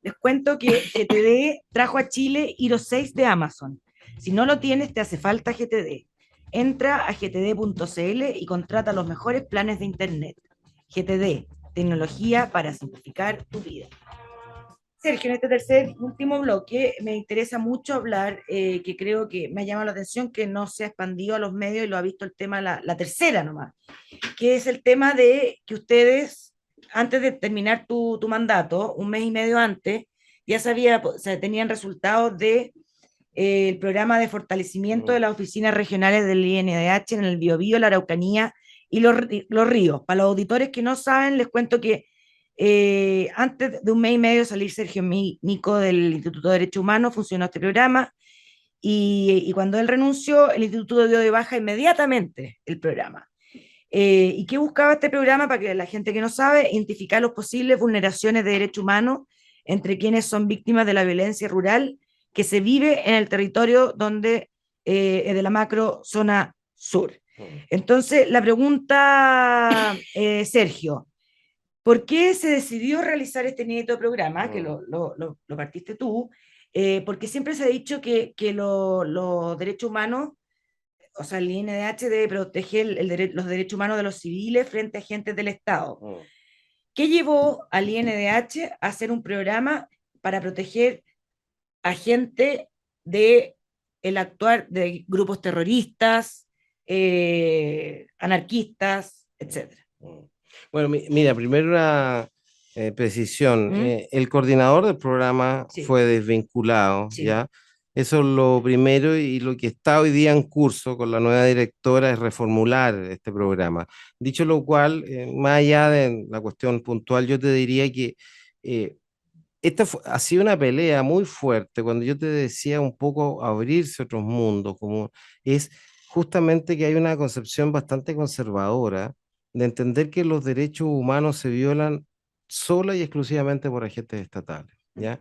Les cuento que GTD trajo a Chile Hero 6 de Amazon. Si no lo tienes, te hace falta GTD. Entra a gtd.cl y contrata los mejores planes de internet. GTD, tecnología para simplificar tu vida. Sergio, en este tercer y último bloque me interesa mucho hablar, que creo que me ha llamado la atención que no se ha expandido a los medios y lo ha visto el tema, la tercera nomás, que es el tema de que ustedes, antes de terminar tu mandato, un mes y medio antes, ya tenían resultados de el programa de fortalecimiento de las oficinas regionales del INDH en el Biobío, la Araucanía y los ríos. Para los auditores que no saben, les cuento que antes de un mes y medio de salir Sergio Mico del Instituto de Derechos Humanos, funcionó este programa, y cuando él renunció, el Instituto dio de baja inmediatamente el programa. ¿Y qué buscaba este programa? Para que la gente que no sabe, identificar las posibles vulneraciones de derechos humanos entre quienes son víctimas de la violencia rural que se vive en el territorio donde de la macro zona sur. Entonces, la pregunta, Sergio, ¿por qué se decidió realizar este inédito programa, que lo partiste tú? Porque siempre se ha dicho que los derechos humanos, o sea, el INDH debe proteger los derechos humanos de los civiles frente a agentes del Estado. ¿Qué llevó al INDH a hacer un programa para proteger a gente el actuar de grupos terroristas, anarquistas, etcétera? Bueno, mira, primero una precisión. El coordinador del programa fue desvinculado, ¿ya? Eso es lo primero, y lo que está hoy día en curso con la nueva directora es reformular este programa. Dicho lo cual, más allá de la cuestión puntual, yo te diría que esta ha sido una pelea muy fuerte. Cuando yo te decía un poco abrirse a otros mundos, como es justamente que hay una concepción bastante conservadora de entender que los derechos humanos se violan sola y exclusivamente por agentes estatales, ¿ya?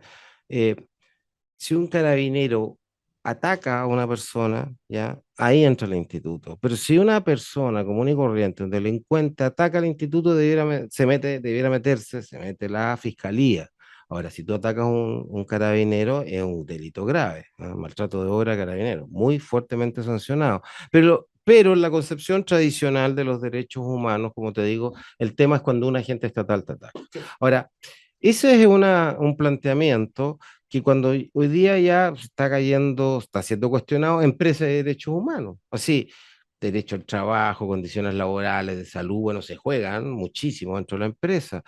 Si un carabinero ataca a una persona, ¿ya? Ahí entra el instituto. Pero si una persona común y corriente, un delincuente, ataca al instituto, debiera meterse, se mete la fiscalía. Ahora, si tú atacas a un carabinero, es un delito grave, ¿no? Maltrato de obra a carabinero, muy fuertemente sancionado. Pero en la concepción tradicional de los derechos humanos, como te digo, el tema es cuando un agente estatal te ataca. Ahora, ese es un planteamiento que cuando hoy día ya está cayendo, está siendo cuestionado empresas de derechos humanos, así, derecho al trabajo, condiciones laborales, de salud, bueno, se juegan muchísimo dentro de la empresa.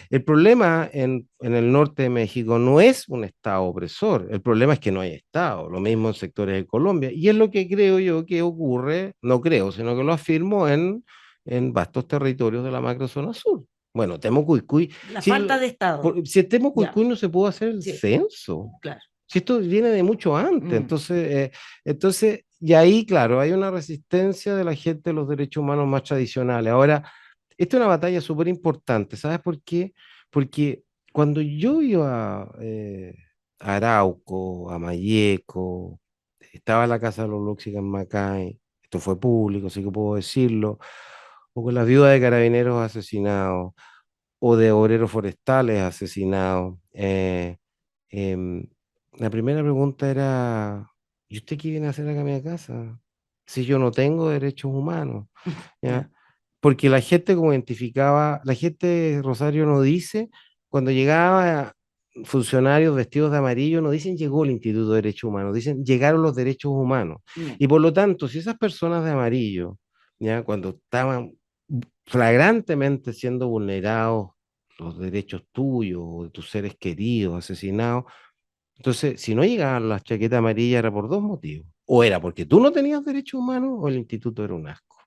El problema en el norte de México no es un Estado opresor, el problema es que no hay Estado, lo mismo en sectores de Colombia, y es lo que creo yo que ocurre, no creo, sino que lo afirmo en vastos territorios de la macrozona sur. Bueno, Temucuicui. La falta de Estado. Si en Temucuicui no se pudo hacer el censo. Claro. Si esto viene de mucho antes, entonces, y ahí, claro, hay una resistencia de la gente de los derechos humanos más tradicionales. Ahora, esta es una batalla súper importante, ¿sabes por qué? Porque cuando yo iba a Arauco, a Mayeco, estaba en la casa de los Luxic en Macay, esto fue público, así que puedo decirlo, o con las viudas de carabineros asesinados, o de obreros forestales asesinados. Em, la primera pregunta era, ¿y usted qué viene a hacer acá a mi casa? Si yo no tengo derechos humanos, ¿ya? Porque la gente como identificaba, la gente, Rosario, no dice, cuando llegaba funcionarios vestidos de amarillo, no dicen llegó el Instituto de Derechos Humanos, dicen llegaron los derechos humanos. Y por lo tanto, si esas personas de amarillo, ¿ya? Cuando estaban flagrantemente siendo vulnerados los derechos tuyos o de tus seres queridos, asesinados, entonces, si no llegaban las chaquetas amarillas era por dos motivos. O era porque tú no tenías derechos humanos o el instituto era un asco.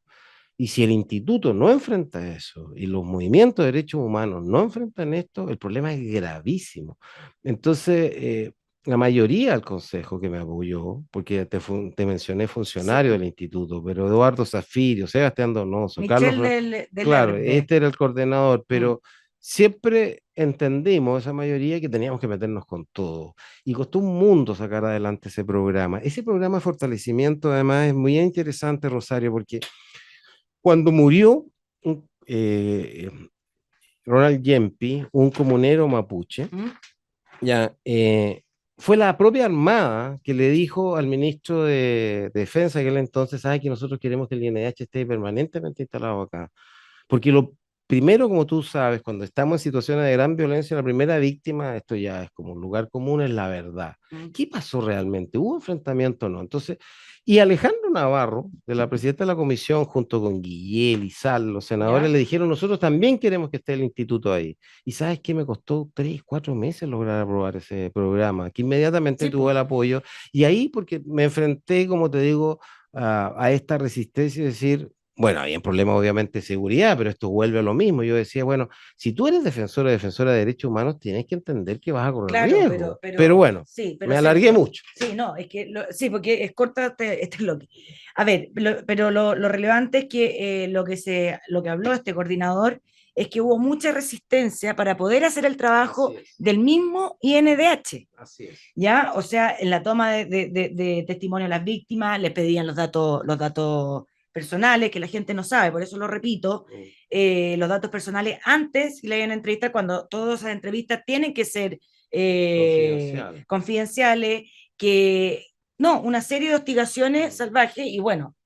Y si el instituto no enfrenta eso y los movimientos de derechos humanos no enfrentan esto, el problema es gravísimo. Entonces, la mayoría del consejo que me apoyó, porque te mencioné funcionario del instituto, pero Eduardo Zafirio, Sebastián Donoso, Michel Carlos, claro, este era el coordinador, pero siempre entendimos, esa mayoría, que teníamos que meternos con todo. Y costó un mundo sacar adelante ese programa. Ese programa de fortalecimiento, además, es muy interesante, Rosario, porque cuando murió Ronald Yempi, un comunero mapuche, ya, fue la propia Armada que le dijo al ministro de Defensa que él entonces, sabe que nosotros queremos que el INH esté permanentemente instalado acá. Porque lo primero, como tú sabes, cuando estamos en situaciones de gran violencia, la primera víctima, esto ya es como un lugar común, es la verdad. ¿Qué pasó realmente? ¿Hubo enfrentamiento o no? Entonces, y Alejandro Navarro, de la presidenta de la comisión, junto con Guillel y Sal, los senadores, le dijeron, nosotros también queremos que esté el instituto ahí. ¿Y sabes qué? Me costó 3, 4 meses lograr aprobar ese programa, que inmediatamente tuvo el apoyo. Y ahí, porque me enfrenté, como te digo, a esta resistencia, es decir, bueno, hay un problema obviamente de seguridad, pero esto vuelve a lo mismo. Yo decía, bueno, si tú eres defensora de derechos humanos, tienes que entender que vas a correr riesgo. Pero bueno, me alargué mucho. Sí, no, es que sí, porque es corta este bloque. A ver, pero lo relevante es que lo que habló este coordinador es que hubo mucha resistencia para poder hacer el trabajo del mismo INDH. Así es. ¿Ya? O sea, en la toma de testimonio a las víctimas les pedían los datos personales que la gente no sabe, por eso lo repito, los datos personales antes que le hayan entrevistar, cuando todas esas entrevistas tienen que ser confidenciales, que no, una serie de hostigaciones salvajes, y bueno,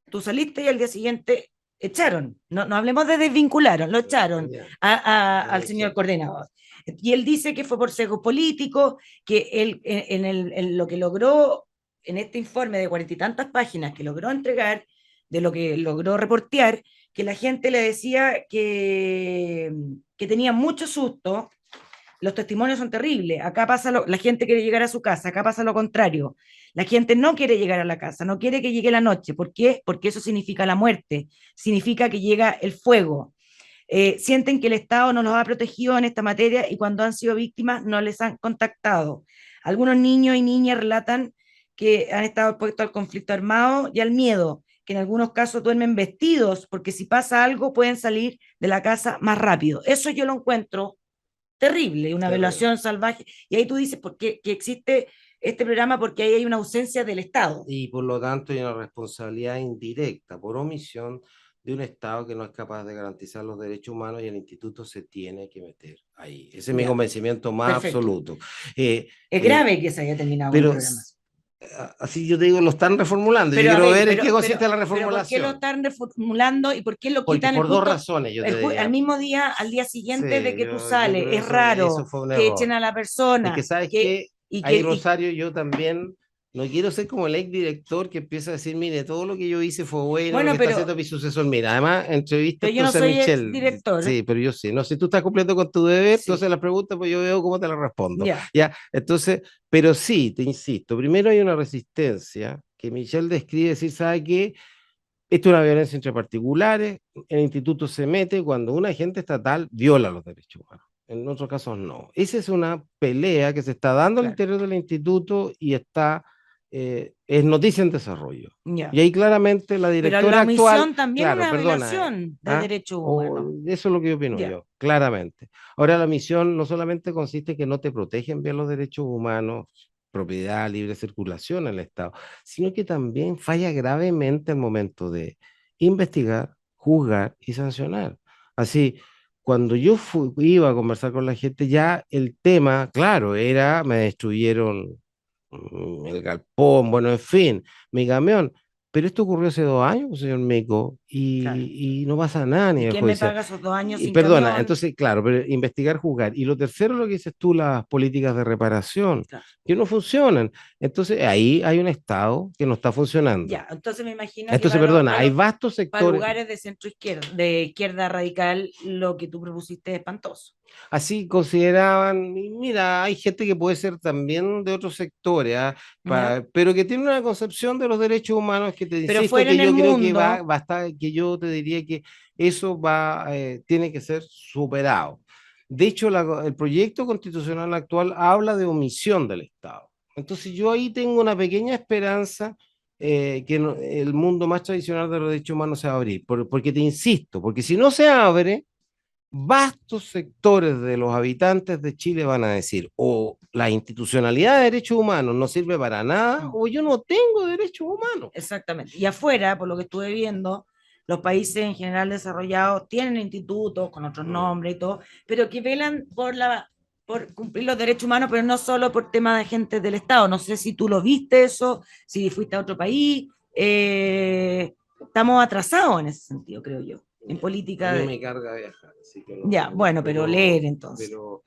tú saliste y al día siguiente echaron, no hablemos de desvincularon, lo echaron al señor coordinador. Y él dice que fue por sesgo político, que él en lo que logró en este informe de 40 y tantas páginas que logró entregar, de lo que logró reportear, que la gente le decía que tenía mucho susto. Los testimonios son terribles. Acá pasa la gente quiere llegar a su casa, acá pasa lo contrario. La gente no quiere llegar a la casa, no quiere que llegue la noche. ¿Por qué? Porque eso significa la muerte, significa que llega el fuego. Sienten que el Estado no los ha protegido en esta materia y cuando han sido víctimas no les han contactado. Algunos niños y niñas relatan que han estado expuestos al conflicto armado y al miedo, que en algunos casos duermen vestidos porque si pasa algo pueden salir de la casa más rápido. Eso yo lo encuentro terrible, una violación salvaje. Y ahí tú dices, ¿por qué que existe este programa? Porque ahí hay una ausencia del Estado. Y por lo tanto hay una responsabilidad indirecta, por omisión, de un Estado que no es capaz de garantizar los derechos humanos y el instituto se tiene que meter ahí. Ese es mi convencimiento más absoluto. Es grave que se haya terminado el programa. Así yo te digo, lo están reformulando. Pero yo quiero ver en qué consiste la reformulación. ¿Por qué lo están reformulando y por qué lo quitan? Por dos razones. Yo al mismo día, al día siguiente de que tú sales. Es raro que echen a la persona. Es que, ¿sabes qué? Ahí, Rosario, yo también no quiero ser como el exdirector que empieza a decir, mire, todo lo que yo hice fue bueno, lo que está haciendo mi sucesor. Mira, además, entrevista yo no soy exdirector. Sí, pero yo sí. No, si tú estás cumpliendo con tu deber, entonces las preguntas, pues yo veo cómo te las respondo. Ya, entonces, pero sí, te insisto, primero hay una resistencia que Michelle describe, decir, ¿sabe qué? Esto es una violencia entre particulares, el instituto se mete cuando un agente estatal viola los derechos humanos. En otros casos no. Esa es una pelea que se está dando al interior del instituto y está... es noticia en desarrollo. Y ahí claramente la directora pero la actual... Misión también es una violación de derechos humanos. Eso es lo que yo opino yo, claramente. Ahora, la misión no solamente consiste en que no te protegen bien los derechos humanos, propiedad, libre circulación en el Estado, sino que también falla gravemente al momento de investigar, juzgar y sancionar. Así, cuando yo iba a conversar con la gente, ya el tema, claro, era, me destruyeron el galpón, bueno, en fin, mi camión. Pero esto ocurrió hace 2 años, señor Mico, y no pasa nada ni ¿Y quién me paga esos 2 años sin perdona, camión? entonces, claro, pero investigar, juzgar. Y lo tercero, lo que dices tú, las políticas de reparación, que no funcionan. Entonces, ahí hay un Estado que no está funcionando. Ya, entonces me imagino entonces, que perdona, hay vastos sectores... Para lugares de centro-izquierda, de izquierda radical, lo que tú propusiste es espantoso. Así consideraban, mira, hay gente que puede ser también de otros sectores, pero que tiene una concepción de los derechos humanos que te insisto que yo creo que va a estar, que yo te diría que eso tiene que ser superado. De hecho, el proyecto constitucional actual habla de omisión del Estado. Entonces yo ahí tengo una pequeña esperanza que el mundo más tradicional de los derechos humanos se va a abrir, porque te insisto, porque si no se abre, vastos sectores de los habitantes de Chile van a decir, o la institucionalidad de derechos humanos no sirve para nada, o yo no tengo derechos humanos. Exactamente. Y afuera, por lo que estuve viendo, los países en general desarrollados tienen institutos con otros nombres y todo, pero que velan por cumplir los derechos humanos, pero no solo por temas de agentes del Estado. No sé si tú lo viste eso, si fuiste a otro país. Estamos atrasados en ese sentido, creo yo. En política. A mí me carga viajar, así que no, ya, bueno, pero leer entonces. Pero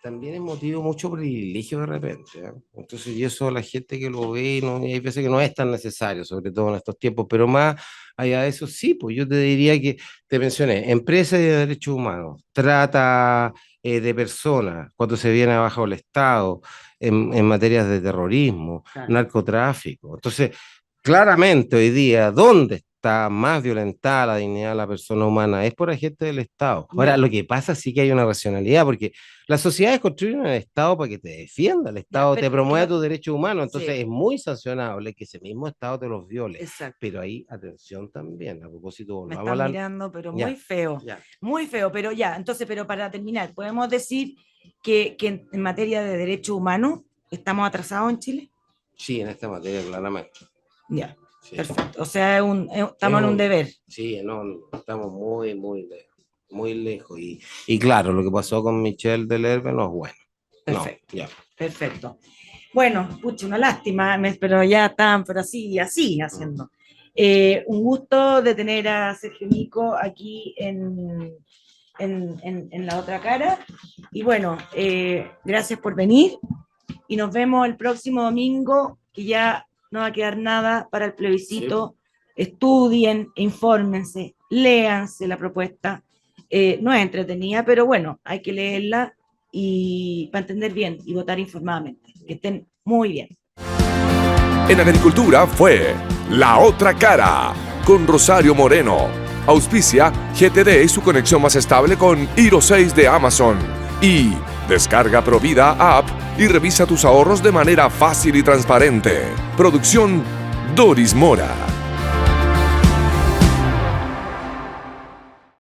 también es motivo mucho privilegio de repente, ¿eh? Entonces, y eso la gente que lo ve, y hay veces que no es tan necesario, sobre todo en estos tiempos, pero más allá de eso, sí, pues yo te diría que, te mencioné, empresas de derechos humanos, trata de personas, cuando se viene abajo el Estado, en materias de terrorismo, narcotráfico. Entonces, claramente hoy día, ¿dónde está más violentada la dignidad de la persona humana? Es por agentes del Estado. Ahora, lo que pasa sí que hay una racionalidad, porque las sociedades construyen el Estado para que te defienda, el Estado te promueve tus derechos humanos, entonces es muy sancionable que ese mismo Estado te los viole. Exacto. Pero ahí, atención también, a propósito, me están mirando, pero muy feo, muy feo, pero entonces, pero para terminar, ¿podemos decir que en materia de derechos humanos estamos atrasados en Chile? Sí, en esta materia, claramente. Ya. Sí. Perfecto, o sea, estamos en un deber. Sí, no, estamos muy lejos. Y claro, lo que pasó con Michelle Delherbe no es bueno. Perfecto, perfecto. Bueno, pucha, una lástima, pero ya están, pero así haciendo. Un gusto de tener a Sergio Mico aquí en la otra cara. Y bueno, gracias por venir y nos vemos el próximo domingo, que ya no va a quedar nada para el plebiscito. Sí. Estudien, infórmense, léanse la propuesta. No es entretenida, pero bueno, hay que leerla y para entender bien y votar informadamente. Que estén muy bien. En Agricultura fue La Otra Cara con Rosario Moreno. Auspicia GTD y su conexión más estable con Hero 6 de Amazon. Y descarga Provida App y revisa tus ahorros de manera fácil y transparente. Producción Doris Mora.